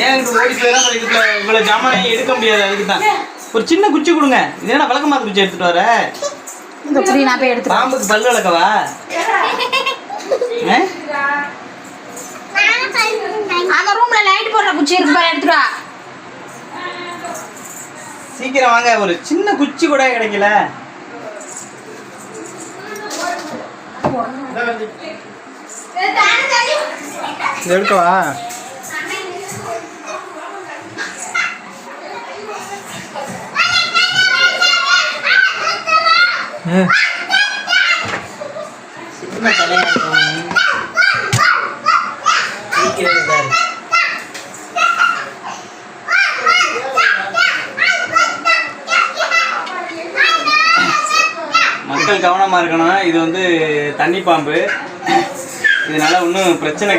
ஏன் ஓடி போயிடா இவ்வளவு ஜாமான் எடுக்க முடியாது. அதுக்கு தான் ஒரு சின்ன குச்சி கொடுங்க. இது என்ன விளக்கமாத்து குச்சி எடுத்துட்டு வர? இந்த புடி நான் போய் எடுத்து பாம்புக்கு பல்லு விளக்கவா? அந்த ரூம்ல லைட் போடுற குச்சி இருக்கு பாரு, எடுத்துட்டு வா. சீக்கிரம் வாங்க. ஒரு சின்ன குச்சி கூட கிடைக்கல. எடுக்கவா? சின்ன தலையா மக்கள் கவனமா இருக்கணும். இது வந்து தண்ணி பாம்பு. இதனால ஒன்றும் பிரச்சனை